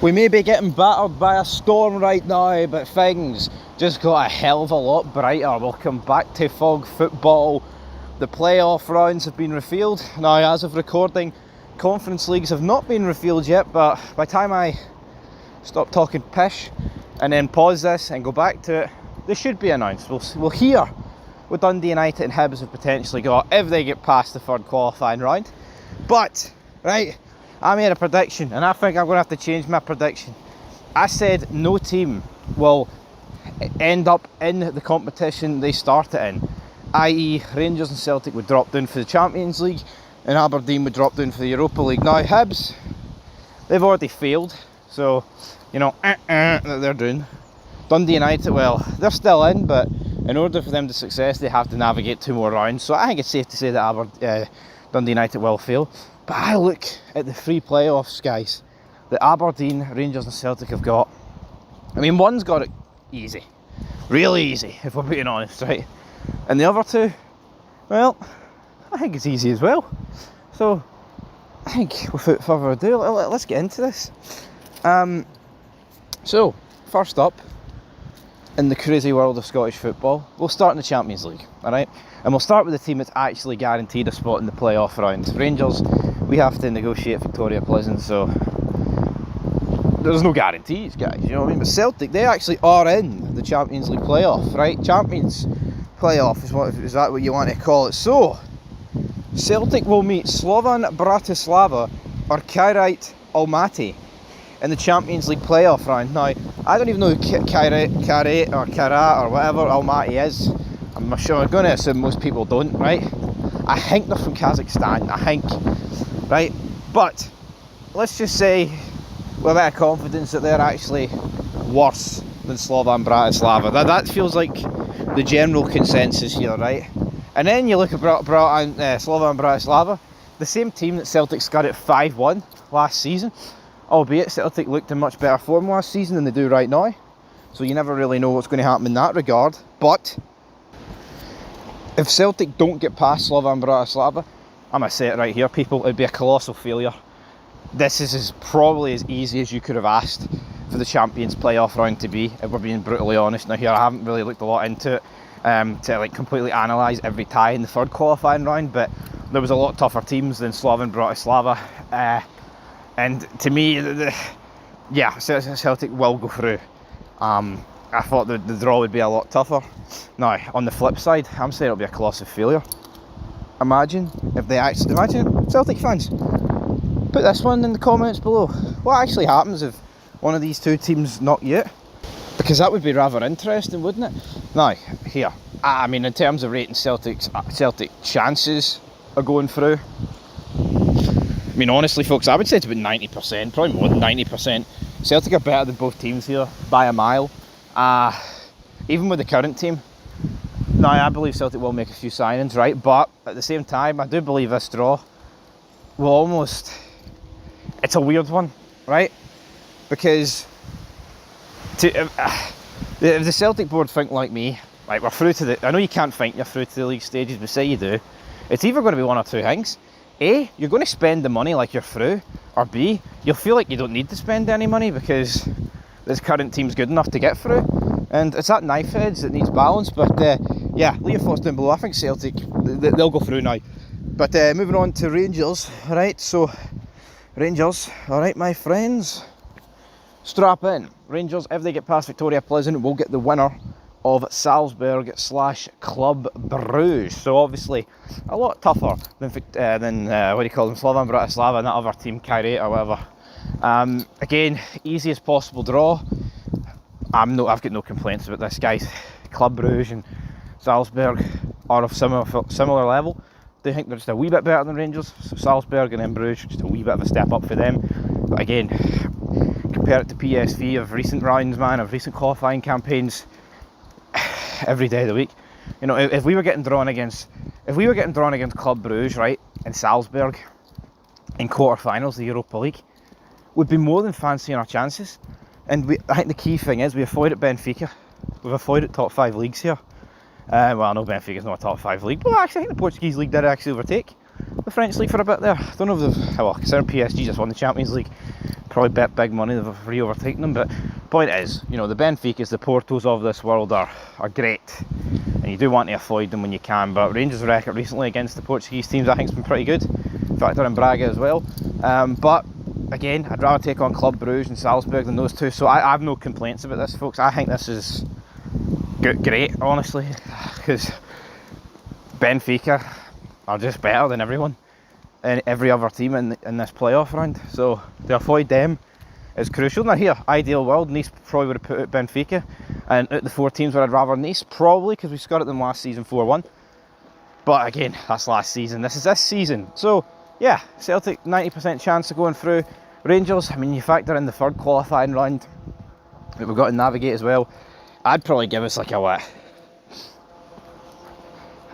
We may be getting battered by a storm right now, but things just got a hell of a lot brighter. We'll come back to fog football. The playoff rounds have been revealed. Now, as of recording, conference leagues have not been revealed yet, but by the time I stop talking pish and then pause this and go back to it, they should be announced. We'll hear what Dundee United and HIBS have potentially got if they get past the third qualifying round. But, right, I made a prediction, and I think I'm going to have to change my prediction. I said no team will end up in the competition they started in, i.e. Rangers and Celtic would drop down for the Champions League and Aberdeen would drop down for the Europa League. Now HIBS, they've already failed, so you know that they're doing. Dundee United, well, they're still in, but in order for them to success they have to navigate 2 more rounds, so I think it's safe to say that Dundee United will fail. But I look at the 3 playoffs, guys, that Aberdeen, Rangers and Celtic have got. I mean, one's got it easy, really easy, if we're being honest, right? And the other 2, well, I think it's easy as well. So, I think without further ado, let's get into this. So, first up, in the crazy world of Scottish football, we'll start in the Champions League, alright? And we'll start with the team that's actually guaranteed a spot in the playoff round. Rangers, we have to negotiate Victoria Pleasant, so there's no guarantees, guys, you know what I mean? But Celtic, they actually are in the Champions League playoff, right? Champions playoff is that what you want to call it? So, Celtic will meet Slovan Bratislava or Kairat Almaty in the Champions League playoff round. Now, I don't even know who Kairat or Karat or whatever Almaty is. I'm sure I'm going to assume most people don't, right? I think they're from Kazakhstan, I think, right? But let's just say with a bit of confidence that they're actually worse than Slovan Bratislava. That feels like the general consensus here, right? And then you look at Slovan Bratislava, the same team that Celtic scudded 5-1 last season, albeit Celtic looked in much better form last season than they do right now, so you never really know what's going to happen in that regard. But if Celtic don't get past Slovan Bratislava, I'm going to say it right here, people, it'd be a colossal failure. This is probably as easy as you could have asked for the Champions playoff round to be, if we're being brutally honest. Now here, I haven't really looked a lot into it to like completely analyse every tie in the third qualifying round, but there was a lot tougher teams than Slovan Bratislava, and to me, yeah, Celtic will go through. I thought the draw would be a lot tougher. Now, on the flip side, I'm saying it'll be a colossal failure. Imagine if they actually, imagine Celtic fans, put this one in the comments below. What actually happens if one of these 2 teams knock you out? Because that would be rather interesting, wouldn't it? Now, here, I mean, in terms of rating Celtic chances of going through, I mean, honestly, folks, I would say it's about 90%, probably more than 90%. Celtic are better than both teams here by a mile. Even with the current team. Now, I believe Celtic will make a few signings, right? But at the same time, I do believe this draw will almost... It's a weird one, right? Because if the Celtic board think like me, like we're through to the... I know you can't think you're through to the league stages, but say you do. It's either going to be one or 2 things. A, you're going to spend the money like you're through, or B, you'll feel like you don't need to spend any money because this current team's good enough to get through. And it's that knife edge that needs balance. But yeah, leave your thoughts down below. I think Celtic, they'll go through now. But moving on to Rangers, right? So, Rangers, alright my friends, strap in. Rangers, if they get past Victoria Pleasant, will get the winner of Salzburg/Club Brugge. So obviously a lot tougher than what do you call them, Slovan Bratislava and that other team, Kairat or whatever. Again, easiest possible draw. I've got no complaints about this, guys. Club Brugge and Salzburg are of similar level. They think they're just a wee bit better than Rangers. So Salzburg and then Brugge, just a wee bit of a step up for them. But again, compare it to PSV of recent rounds, man, of recent qualifying campaigns. Every day of the week, you know, if we were getting drawn against Club Brugge, right, in Salzburg in quarterfinals of the Europa League, we'd be more than fancying our chances. And I think the key thing is we avoided Benfica. We've avoided top 5 leagues here. Well, I know Benfica's not a top 5 league, but actually I think the Portuguese league did actually overtake the French league for a bit there. I don't know if considering PSG just won the Champions League, probably bet big money they've re-overtaken them. But point is, you know, the Benficas, the Portos of this world are great, and you do want to avoid them when you can. But Rangers' record recently against the Portuguese teams, I think, has been pretty good. Factor in Braga as well. But again, I'd rather take on Club Brugge and Salzburg than those two. So I have no complaints about this, folks. I think this is great, honestly, because Benfica are just better than everyone and every other team in this playoff round. So to avoid them is crucial. Now here, ideal world, Nice probably would have put out Benfica, and out the 4 teams where I'd rather Nice, probably, because we scuttled them last season 4-1. But again, that's last season. This is this season. So yeah, Celtic 90% chance of going through. Rangers, I mean, you factor in the third qualifying round that we've got to navigate as well. I'd probably give us like a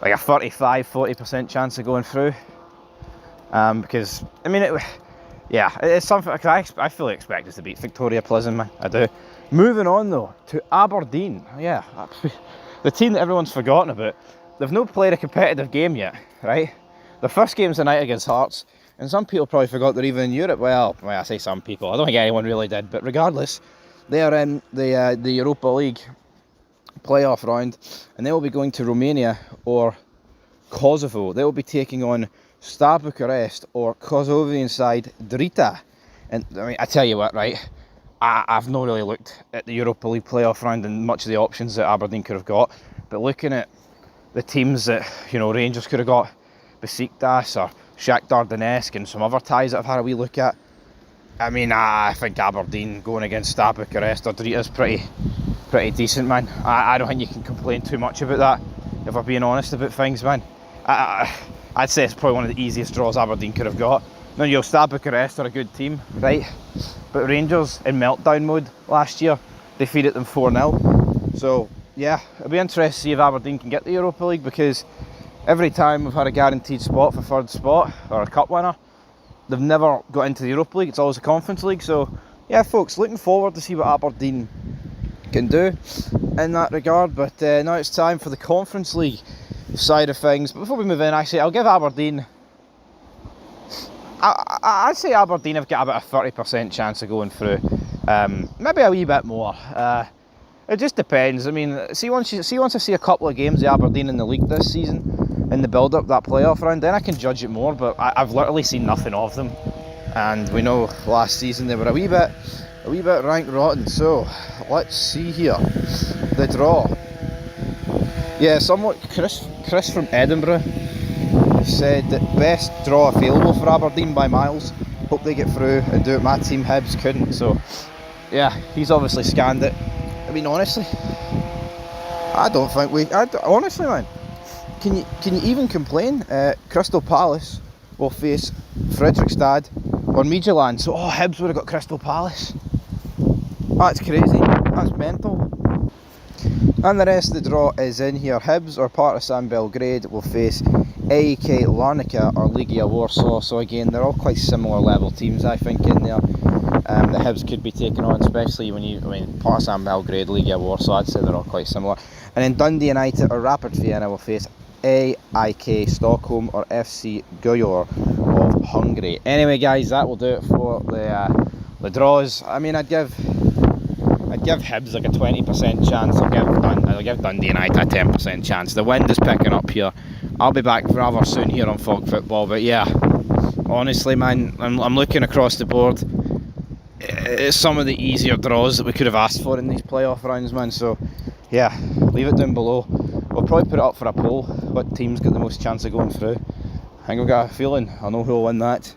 35-40% chance of going through. Because I mean, it's something. Cause I fully expect us to beat Victoria Pleasant, man. I do. Moving on though to Aberdeen. Yeah, the team that everyone's forgotten about. They've not played a competitive game yet, right? The first game's tonight against Hearts, and some people probably forgot they're even in Europe. Well, I say some people. I don't think anyone really did. But regardless, they are in the Europa League playoff round, and they will be going to Romania or Kosovo. They will be taking on Star Bucharest or Kosovian side Drita. And I mean, I tell you what, right? I've not really looked at the Europa League playoff round and much of the options that Aberdeen could have got, but looking at the teams that, you know, Rangers could have got, Besiktas or Shakhtar Donetsk and some other ties that I've had a wee look at, I mean, I think Aberdeen going against Star Bucharest or Drita is pretty decent, man. I don't think you can complain too much about that, if we're being honest about things, man. I'd say it's probably one of the easiest draws Aberdeen could have got. Now, you know, Star Bucharest are a good team, right? But Rangers, in meltdown mode last year, defeated them 4-0. So, yeah, it'll be interesting to see if Aberdeen can get the Europa League, because every time we've had a guaranteed spot for third spot, or a cup winner, they've never got into the Europa League. It's always a Conference League. So, yeah, folks, looking forward to see what Aberdeen can do in that regard. But now it's time for the Conference League side of things. But before we move in, actually, I'll give Aberdeen, I'd say Aberdeen have got about a 30% chance of going through, maybe a wee bit more. It just depends. I mean, once I see a couple of games of Aberdeen in the league this season, in the build-up that playoff round, then I can judge it more. But I've literally seen nothing of them, and we know last season they were a wee bit rank rotten. So let's see here, the draw. Yeah, somewhat. Chris from Edinburgh said that best draw available for Aberdeen by miles. Hope they get through and do it. My team Hibs couldn't. So yeah, he's obviously scanned it. I mean, honestly, I don't think honestly, man, can you even complain? Crystal Palace will face Fredrikstad or Midtjylland. So Hibs would have got Crystal Palace. That's crazy. That's mental. And the rest of the draw is in here. Hibs or Partizan Belgrade will face AEK Larnaca or Legia Warsaw. So again, they're all quite similar level teams, I think, in there. The Hibs could be taken on, especially when Partizan Belgrade, Legia Warsaw, I'd say they're all quite similar. And then Dundee United or Rapid Vienna will face AIK Stockholm or FC Guyor of Hungary. Anyway, guys, that will do it for the draws. I mean, I'd give Hibs like a 20% chance. I'll give Dundee United a 10% chance. The wind is picking up here. I'll be back rather soon here on Fog Football. But yeah, honestly, man, I'm looking across the board. It's some of the easier draws that we could have asked for in these playoff rounds, man. So yeah, leave it down below. We'll probably put it up for a poll. What team's got the most chance of going through? I think I've got a feeling I know who'll win that.